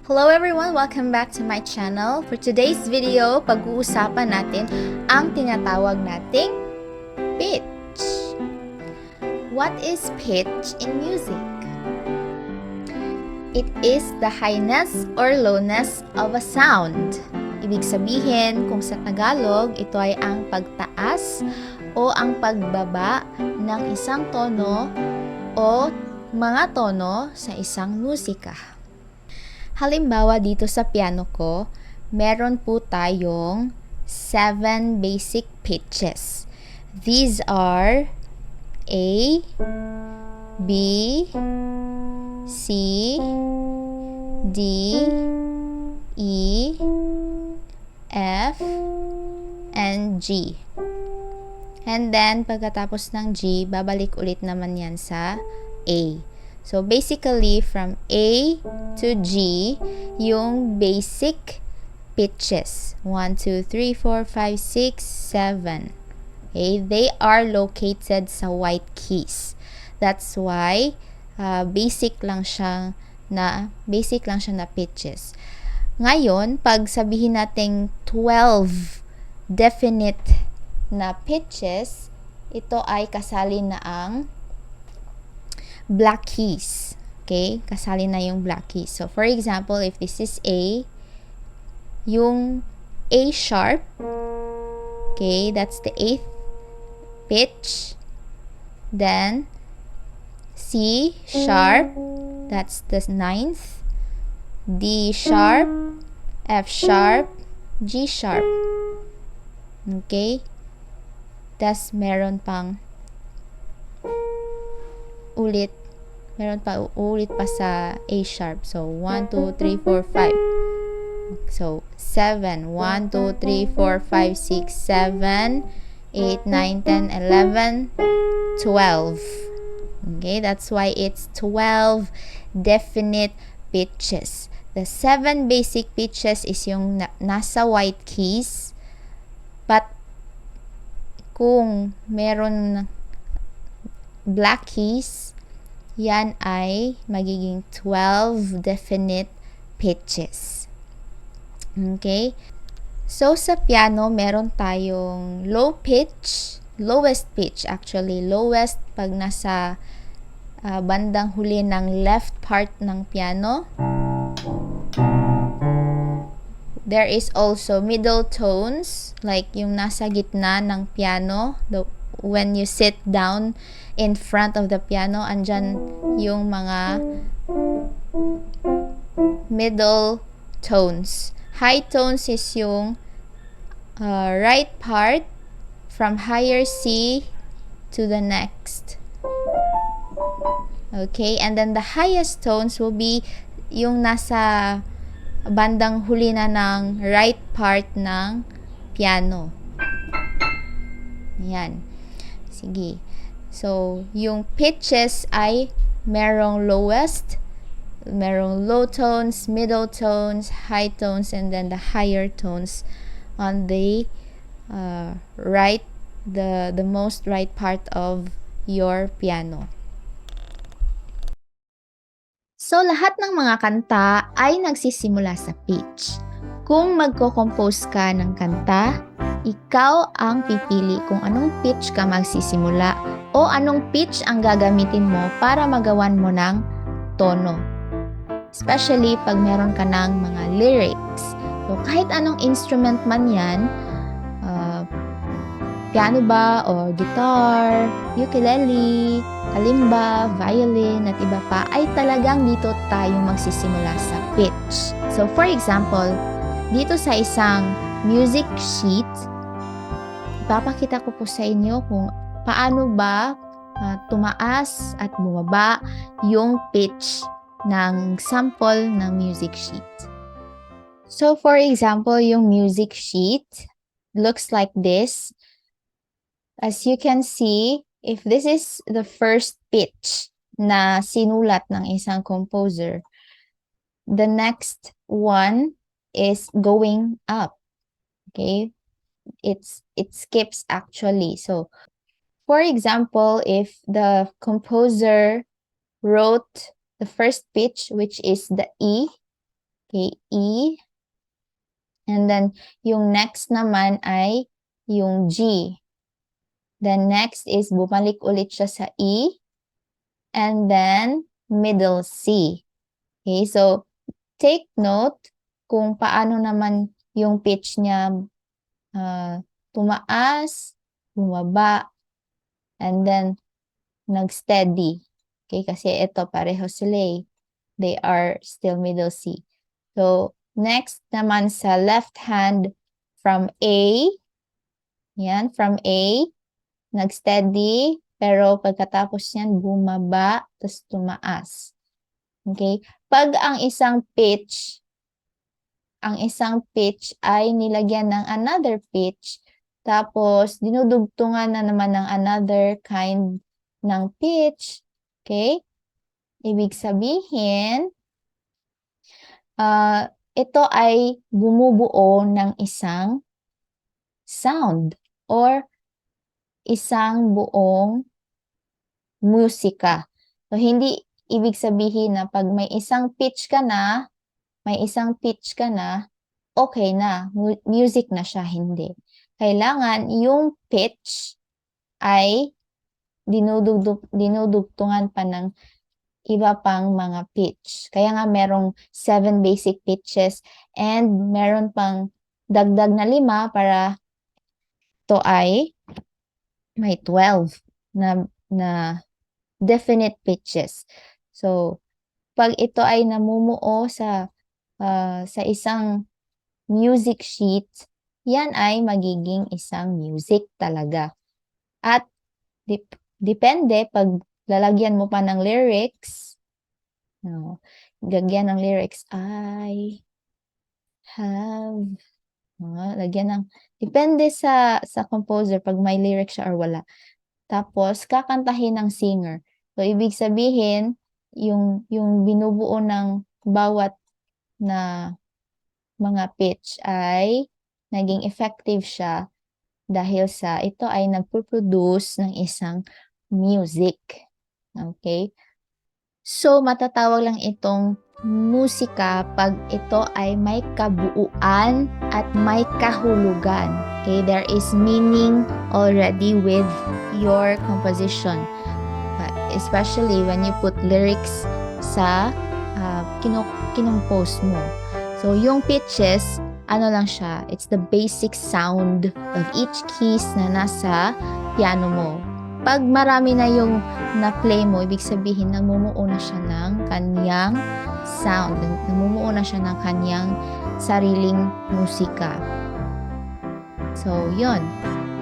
Hello everyone! Welcome back to my channel. For today's video, pag-uusapan natin ang tinatawag nating pitch. What is pitch in music? It is the highness or lowness of a sound. Ibig sabihin, kung sa Tagalog, ito ay ang pagtaas o ang pagbaba ng isang tono o mga tono sa isang musika. Halimbawa dito sa piano ko, meron po tayong 7 basic pitches. These are A, B, C, D, E, F, and G. And then, pagkatapos ng G, babalik ulit naman yan sa A. So, basically, from A to G, yung basic pitches. 1, 2, 3, 4, 5, 6, 7. Okay? They are located sa white keys. That's why, basic lang siya na pitches. Ngayon, pag sabihin nating 12 definite na pitches, ito ay kasali na ang black keys. Okay? Kasali na yung black keys. So, for example, if this is A, yung A sharp, okay, that's the 8th pitch. Then, C sharp, that's the 9th. D sharp, F sharp, G sharp. Okay? Tas meron pang ulit pa sa A sharp. So, 1, 2, 3, 4, 5. So, 7. 1, 2, 3, 4, 5, 6, 7, 8, 9, 10, 11, 12. Okay, that's why it's 12 definite pitches. The 7 basic pitches is yung nasa white keys. But, kung meron black keys, yan ay magiging 12 definite pitches. Okay? So, sa piano, meron tayong lowest pitch actually. Lowest pag nasa bandang huli ng left part ng piano. There is also middle tones, like yung nasa gitna ng piano. When you sit down in front of the piano, andyan yung mga middle tones. High tones is yung right part from higher C to the next. Okay, and then the highest tones will be yung nasa bandang huli na ng right part ng piano. Ayan. Sige. So, yung pitches ay merong lowest, merong low tones, middle tones, high tones, and then the higher tones on the right, the most right part of your piano. So, lahat ng mga kanta ay nagsisimula sa pitch. Kung magko-compose ka ng kanta, ikaw ang pipili kung anong pitch ka magsisimula o anong pitch ang gagamitin mo para magawan mo ng tono. Especially pag meron ka ng mga lyrics. So, kahit anong instrument man yan, piano ba or guitar, ukulele, kalimba, violin, at iba pa, ay talagang dito tayo magsisimula sa pitch. So, for example, dito sa isang music sheet, ipapakita ko po sa inyo kung paano ba tumaas at bumaba yung pitch ng sample ng music sheet. So, for example, yung music sheet looks like this. As you can see, if this is the first pitch na sinulat ng isang composer, the next one is going up. Okay? It skips actually. So, for example, if the composer wrote the first pitch, which is the E, Okay, E. And then, yung next naman ay yung G. Then, next is bumalik ulit siya sa E. And then, middle C. Okay, so, take note kung paano naman yung pitch niya tumaas, bumaba, and then, nag-steady. Okay, kasi ito, pareho sila eh. They are still middle C. So, next naman sa left hand, from A, yan, from A, nag-steady, pero pagkatapos yan, bumaba, tapos tumaas. Okay? Pag ang isang pitch ay nilagyan ng another pitch, tapos dinudugtungan na naman ng another kind ng pitch. Okay? Ibig sabihin, ito ay bumubuo ng isang sound or isang buong musika. So, hindi ibig sabihin na pag may isang pitch ka na, okay na, music na siya, hindi. Kailangan yung pitch ay dinudugtungan pa ng iba pang mga pitch. Kaya nga merong 7 basic pitches and meron pang dagdag na 5 para ito ay may 12 na definite pitches. So, pag ito ay namumuo sa isang music sheet, yan ay magiging isang music talaga. At depende pag lalagyan mo pa ng lyrics, lagyan ng lyrics, I have, lagyan ng, depende sa composer pag may lyrics siya or wala. Tapos, kakantahin ng singer. So, ibig sabihin, yung binubuo ng bawat na mga pitch ay naging effective siya dahil sa ito ay nagpo-produce ng isang music. Okay? So, matatawag lang itong musika pag ito ay may kabuuan at may kahulugan. Okay? There is meaning already with your composition. Especially when you put lyrics sa kinompose mo. So, yung pitches, ano lang siya, it's the basic sound of each keys na nasa piano mo. Pag marami na yung na-play mo, ibig sabihin, namumuo na siya ng kanyang sound. Namumuo na siya ng kanyang sariling musika. So, yun.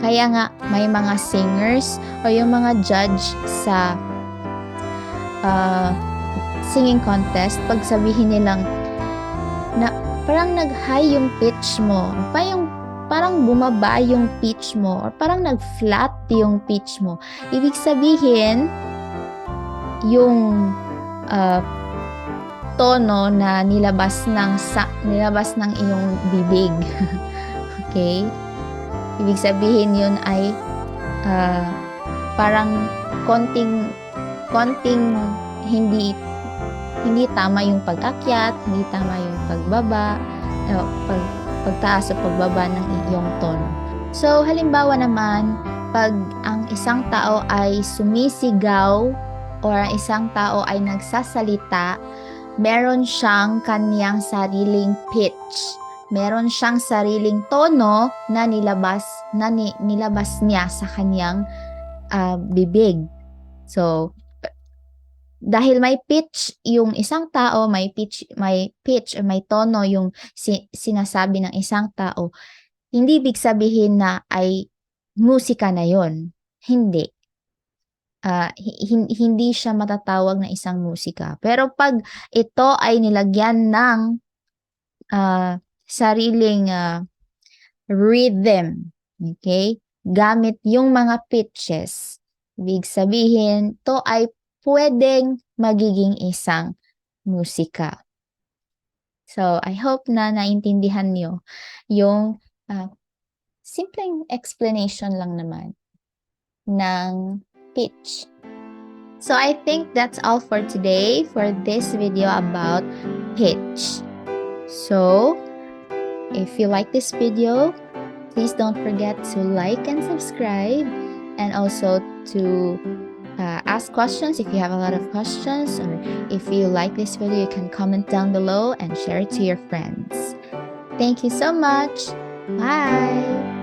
Kaya nga, may mga singers o yung mga judge sa singing contest, pag sabihin nilang na parang nag-high yung pitch mo, parang bumaba yung pitch mo, or parang nag-flat yung pitch mo. Ibig sabihin, yung tono na nilabas ng iyong bibig. Okay? Ibig sabihin yun ay parang konting hindi tama yung pag-akyat, hindi tama yung pagbaba, pagtaas o pagbaba ng iyong tono. So, halimbawa naman, pag ang isang tao ay sumisigaw or ang isang tao ay nagsasalita, meron siyang kanyang sariling pitch. Meron siyang sariling tono na nilabas niya sa kanyang bibig. So, dahil may pitch yung isang tao, may pitch o may tono yung sinasabi ng isang tao, hindi ibig sabihin na ay musika na yon. Hindi. Hindi siya matatawag na isang musika. Pero pag ito ay nilagyan ng sariling rhythm, okay? Gamit yung mga pitches, ibig sabihin, to ay pwedeng magiging isang musika. So, I hope na naintindihan nyo yung simpleng explanation lang naman ng pitch. So, I think that's all for today for this video about pitch. So, if you like this video, please don't forget to like and subscribe, and also to ask questions if you have a lot of questions, or if you like this video, you can comment down below and share it to your friends. Thank you so much. Bye!